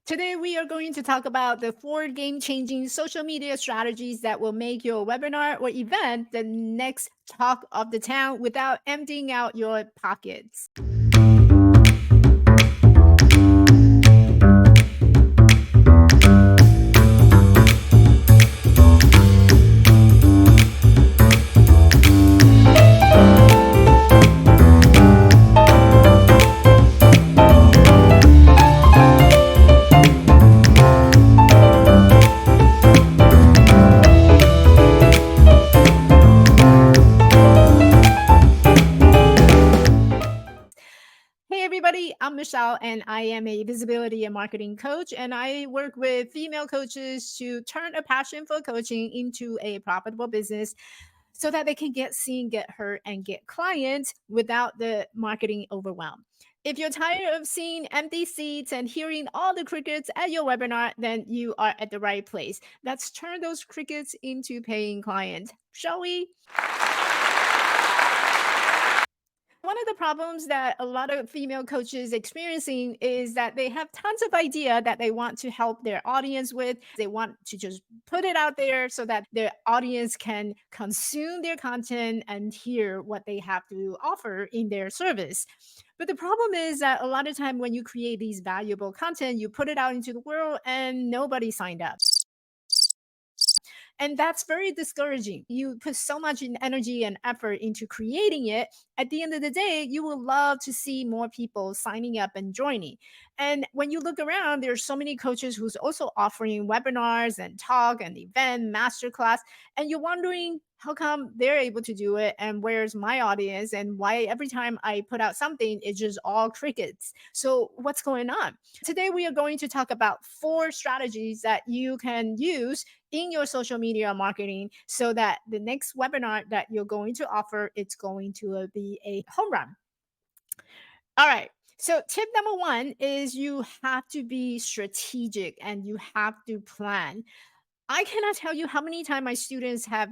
Today, we are going to talk about the 4 game-changing social media strategies that will make your webinar or event the next talk of the town without emptying out your pockets. Hey, everybody, I'm Michelle, and I am a visibility and marketing coach. And I work with female coaches to turn a passion for coaching into a profitable business so that they can get seen, get heard, and get clients without the marketing overwhelm. If you're tired of seeing empty seats and hearing all the crickets at your webinar, then you are at the right place. Let's turn those crickets into paying clients, shall we? One of the problems that a lot of female coaches experiencing is that they have tons of idea that they want to help their audience with. They want to just put it out there so that their audience can consume their content and hear what they have to offer in their service. But the problem is that a lot of time when you create these valuable content, you put it out into the world and nobody signed up. And that's very discouraging. You put so much energy and effort into creating it. At the end of the day, you will love to see more people signing up and joining. And when you look around, there's so many coaches who's also offering webinars and talk and event masterclass. And you're wondering how come they're able to do it and where's my audience and why every time I put out something, it's just all crickets. So what's going on? Today, we are going to talk about 4 strategies that you can use in your social media marketing so that the next webinar that you're going to offer, it's going to be a home run. All right. So tip number 1 is you have to be strategic and you have to plan. I cannot tell you how many times my students have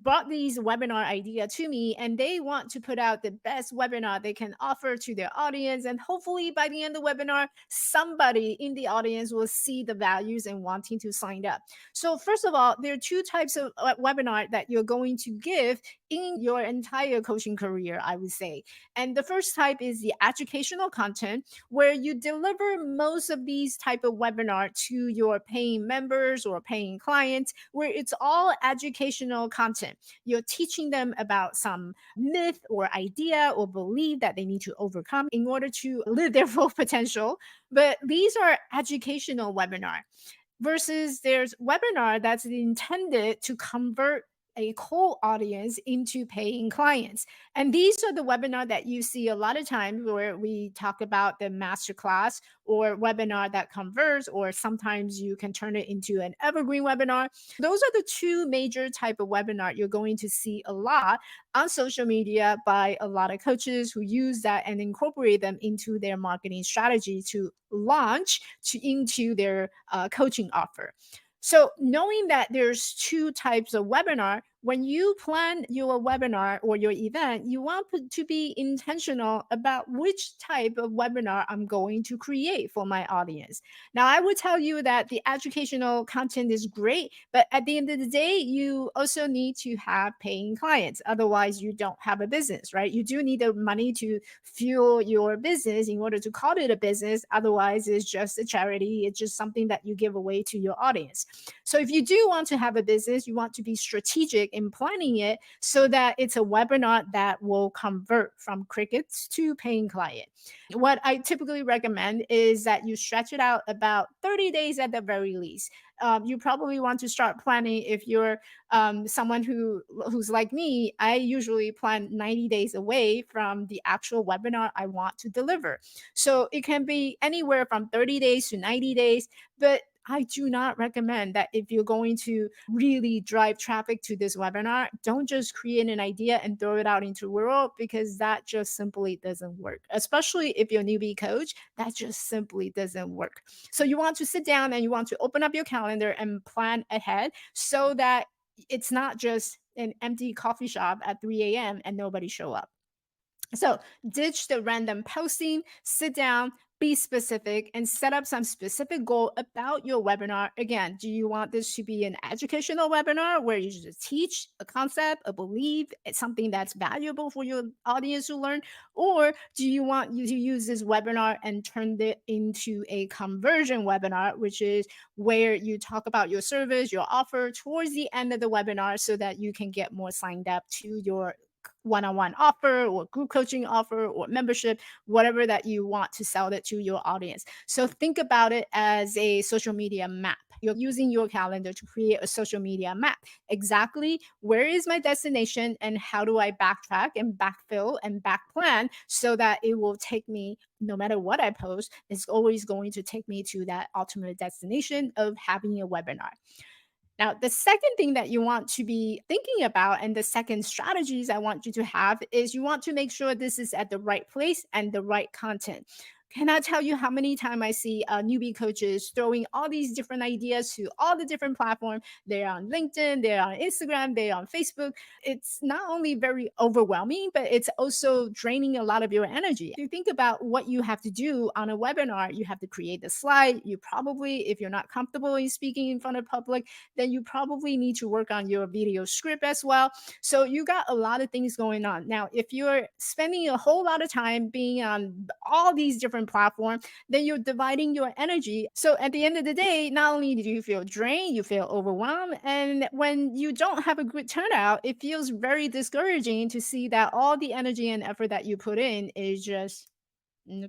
brought these webinar idea to me and they want to put out the best webinar they can offer to their audience. And hopefully by the end of the webinar, somebody in the audience will see the values and wanting to sign up. So first of all, there are 2 types of webinar that you're going to give in your entire coaching career, I would say. And the first type is the educational content, where you deliver most of these type of webinar to your paying members or paying clients, where it's all educational content. You're teaching them about some myth or idea or belief that they need to overcome in order to live their full potential. But these are educational webinar versus there's webinar that's intended to convert a cold audience into paying clients. And these are the webinar that you see a lot of times where we talk about the masterclass or webinar that converts, or sometimes you can turn it into an evergreen webinar. Those are the 2 major type of webinar you're going to see a lot on social media by a lot of coaches who use that and incorporate them into their marketing strategy to launch into their coaching offer. So knowing that there's 2 types of webinar, when you plan your webinar or your event, you want to be intentional about which type of webinar I'm going to create for my audience. Now, I would tell you that the educational content is great, but at the end of the day, you also need to have paying clients. Otherwise, you don't have a business, right? You do need the money to fuel your business in order to call it a business. Otherwise, it's just a charity. It's just something that you give away to your audience. So if you do want to have a business, you want to be strategic in planning it so that it's a webinar that will convert from crickets to paying client. What I typically recommend is that you stretch it out about 30 days at the very least. You probably want to start planning if you're someone who's like me. I usually plan 90 days away from the actual webinar I want to deliver. So it can be anywhere from 30 days to 90 days, but I do not recommend that if you're going to really drive traffic to this webinar, don't just create an idea and throw it out into the world, because that just simply doesn't work. Especially if you're a newbie coach, that just simply doesn't work. So you want to sit down and you want to open up your calendar and plan ahead so that it's not just an empty coffee shop at 3 a.m. and nobody show up. So ditch the random posting, sit down, be specific and set up some specific goal about your webinar. Again, do you want this to be an educational webinar where you just teach a concept, a belief, it's something that's valuable for your audience to learn? Or do you want you to use this webinar and turn it into a conversion webinar, which is where you talk about your service, your offer towards the end of the webinar so that you can get more signed up to your one-on-one offer or group coaching offer or membership, whatever that you want to sell it to your audience. So think about it as a social media map. You're using your calendar to create a social media map. Exactly where is my destination and how do I backtrack and backfill and back plan so that it will take me, no matter what I post, it's always going to take me to that ultimate destination of having a webinar. Now, the second thing that you want to be thinking about, and the second strategies I want you to have, is you want to make sure this is at the right place and the right content. Cannot tell you how many times I see newbie coaches throwing all these different ideas to all the different platforms. They're on LinkedIn, they're on Instagram, they're on Facebook. It's not only very overwhelming, but it's also draining a lot of your energy. If you think about what you have to do on a webinar, you have to create the slide. You probably, if you're not comfortable in speaking in front of public, then you probably need to work on your video script as well. So you got a lot of things going on. Now, if you're spending a whole lot of time being on all these different platforms, then you're dividing your energy. So at the end of the day, not only do you feel drained, you feel overwhelmed. And when you don't have a good turnout, it feels very discouraging to see that all the energy and effort that you put in is just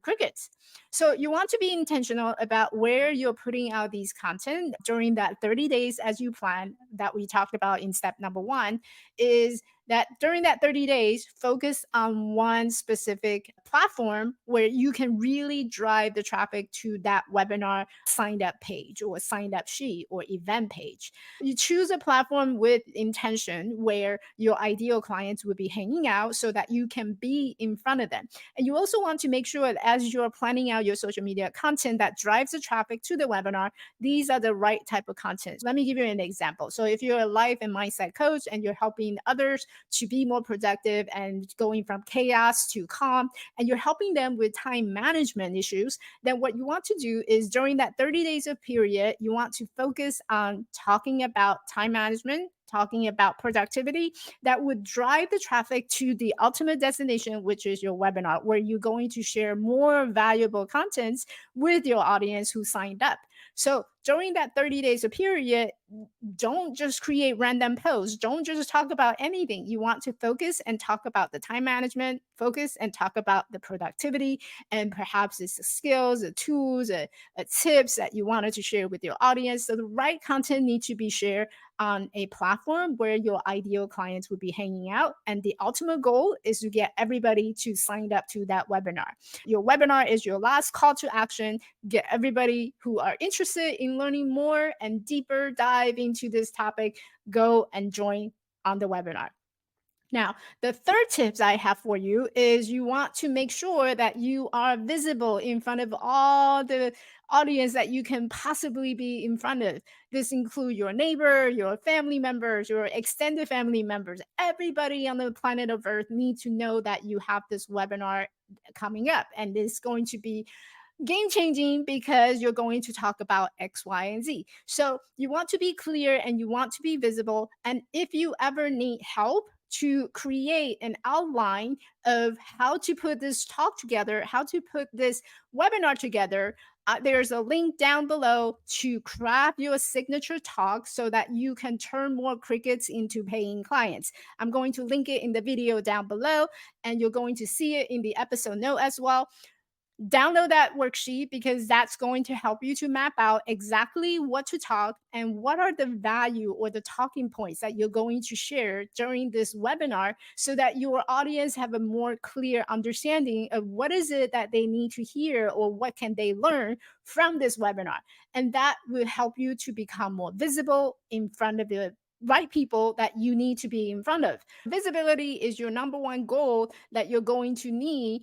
crickets. So you want to be intentional about where you're putting out these content during that 30 days as you plan that we talked about in step number 1 is that during that 30 days focus on one specific platform where you can really drive the traffic to that webinar signed up page or signed up sheet or event page. You choose a platform with intention where your ideal clients would be hanging out so that you can be in front of them. And you also want to make sure that as you're planning out your social media content that drives the traffic to the webinar, these are the right type of content. Let me give you an example. So if you're a life and mindset coach and you're helping others to be more productive and going from chaos to calm, and you're helping them with time management issues, then what you want to do is during that 30 days of period, you want to focus on talking about time management, talking about productivity that would drive the traffic to the ultimate destination, which is your webinar, where you're going to share more valuable contents with your audience who signed up. So during that 30 days of period, don't just create random posts. Don't just talk about anything. You want to focus and talk about the time management, focus and talk about the productivity, and perhaps it's the skills, the tools, tips that you wanted to share with your audience. So the right content needs to be shared on a platform where your ideal clients would be hanging out. And the ultimate goal is to get everybody to sign up to that webinar. Your webinar is your last call to action. Get everybody who are interested in learning more and deeper dive into this topic, go and join on the webinar. Now, the third tips I have for you is you want to make sure that you are visible in front of all the audience that you can possibly be in front of. This includes your neighbor, your family members, your extended family members. Everybody on the planet of Earth needs to know that you have this webinar coming up, and it's going to be game changing because you're going to talk about X, Y, and Z. So you want to be clear and you want to be visible. And if you ever need help to create an outline of how to put this talk together, how to put this webinar together, there's a link down below to craft your signature talk so that you can turn more crickets into paying clients. I'm going to link it in the video down below, and you're going to see it in the episode note as well. Download that worksheet because that's going to help you to map out exactly what to talk and what are the value or the talking points that you're going to share during this webinar so that your audience have a more clear understanding of what is it that they need to hear or what can they learn from this webinar. And that will help you to become more visible in front of the right people that you need to be in front of. Visibility is your number one goal that you're going to need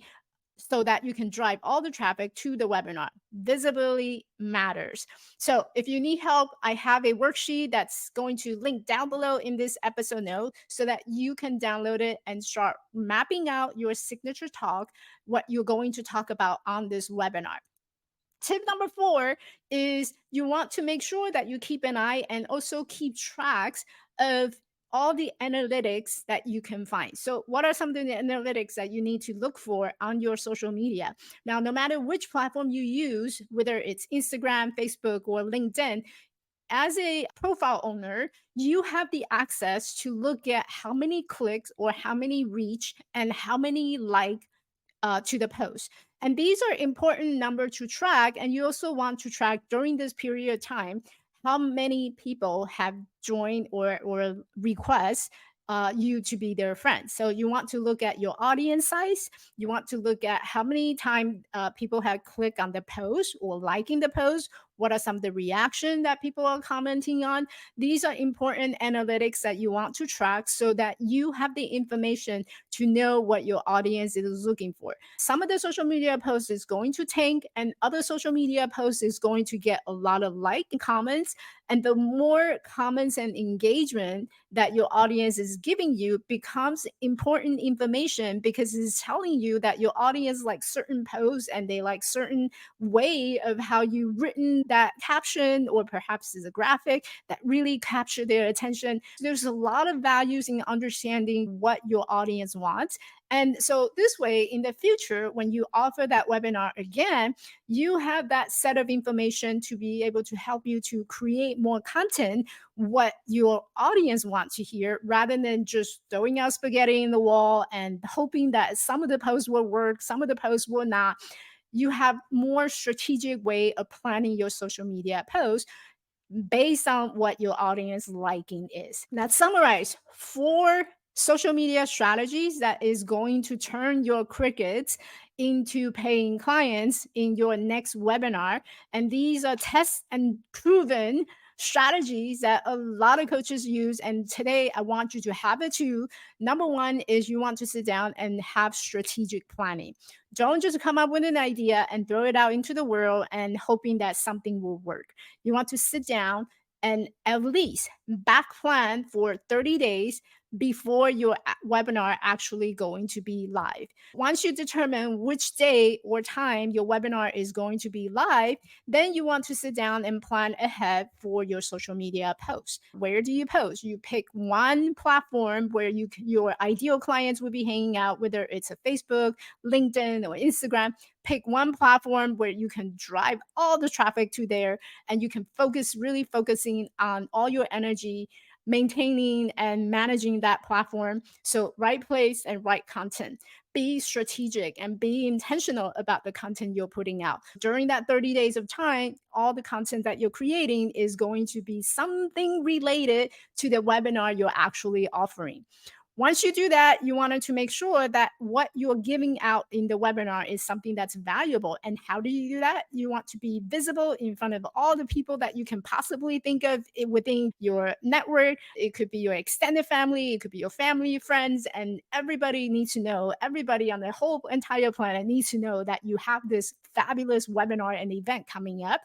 so that you can drive all the traffic to the webinar. Visibility matters. So if you need help, I have a worksheet that's going to link down below in this episode note so that you can download it and start mapping out your signature talk, what you're going to talk about on this webinar. Tip number four is you want to make sure that you keep an eye and also keep tracks of all the analytics that you can find. So, what are some of the analytics that you need to look for on your social media? Now, no matter which platform you use, whether it's Instagram, Facebook, or LinkedIn, as a profile owner, you have the access to look at how many clicks or how many reach and how many to the post. And these are important numbers to track. And you also want to track during this period of time how many people have joined or request you to be their friend. So you want to look at your audience size. You want to look at how many times people have clicked on the post or liking the post. What are some of the reaction that people are commenting on? These are important analytics that you want to track so that you have the information to know what your audience is looking for. Some of the social media posts is going to tank, and other social media posts is going to get a lot of like and comments. And the more comments and engagement that your audience is giving you becomes important information because it's telling you that your audience likes certain posts and they like certain way of how you written that caption, or perhaps is a graphic that really capture their attention. There's a lot of values in understanding what your audience wants. And so this way, in the future, when you offer that webinar again, you have that set of information to be able to help you to create more content, what your audience wants to hear, rather than just throwing out spaghetti in the wall and hoping that some of the posts will work, some of the posts will not. You have more strategic way of planning your social media posts based on what your audience liking is. Now, summarize four social media strategies that is going to turn your crickets into paying clients in your next webinar. And these are test and proven strategies that a lot of coaches use. And today I want you to have it too. Number one is you want to sit down and have strategic planning. Don't just come up with an idea and throw it out into the world and hoping that something will work. You want to sit down and at least back plan for 30 days before your webinar actually going to be live. Once you determine which day or time your webinar is going to be live, then you want to sit down and plan ahead for your social media posts. Where do you post? You pick one platform where your ideal clients will be hanging out, whether it's a Facebook, LinkedIn, or Instagram. Pick one platform where you can drive all the traffic to there, and you can really focusing on all your energy maintaining and managing that platform. So, right place and right content. Be strategic and be intentional about the content you're putting out. During that 30 days of time, all the content that you're creating is going to be something related to the webinar you're actually offering. Once you do that, you wanted to make sure that what you're giving out in the webinar is something that's valuable. And how do you do that? You want to be visible in front of all the people that you can possibly think of within your network. It could be your extended family, it could be your family, friends, and everybody needs to know, everybody on the whole entire planet needs to know that you have this fabulous webinar and event coming up.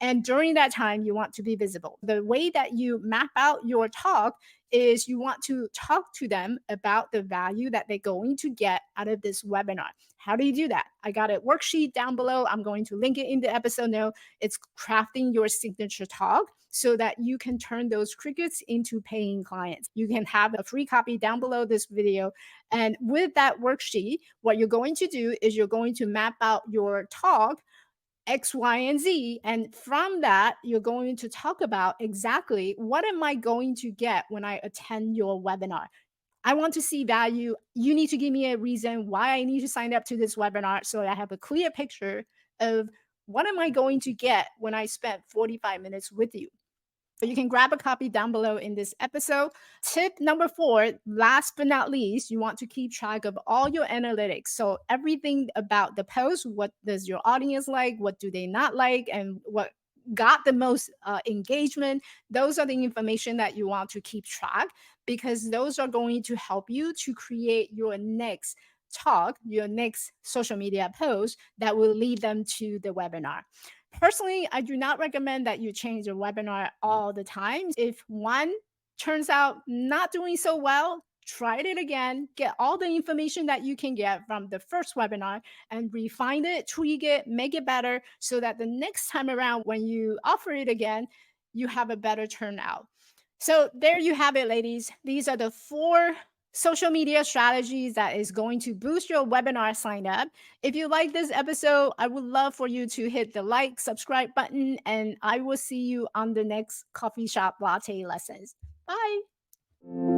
And during that time, you want to be visible. The way that you map out your talk is you want to talk to them about the value that they're going to get out of this webinar. How do you do that? I got a worksheet down below. I'm going to link it in the episode note. It's crafting your signature talk so that you can turn those crickets into paying clients. You can have a free copy down below this video. And with that worksheet, what you're going to do is you're going to map out your talk X, Y, and Z. And from that, you're going to talk about exactly what am I going to get when I attend your webinar. I want to see value. You need to give me a reason why I need to sign up to this webinar so I have a clear picture of what am I going to get when I spend 45 minutes with you. So you can grab a copy down below in this episode. Tip number four, last but not least, you want to keep track of all your analytics. So everything about the post, what does your audience like? What do they not like? And what got the most engagement? Those are the information that you want to keep track because those are going to help you to create your next talk, your next social media post that will lead them to the webinar. Personally, I do not recommend that you change your webinar all the time. If one turns out not doing so well, try it again, get all the information that you can get from the first webinar, and refine it, tweak it, make it better so that the next time around when you offer it again, you have a better turnout. So there you have it, ladies. These are the 4 social media strategies that is going to boost your webinar sign up. If you like this episode, I would love for you to hit the like, subscribe button, and I will see you on the next coffee shop latte lessons. Bye.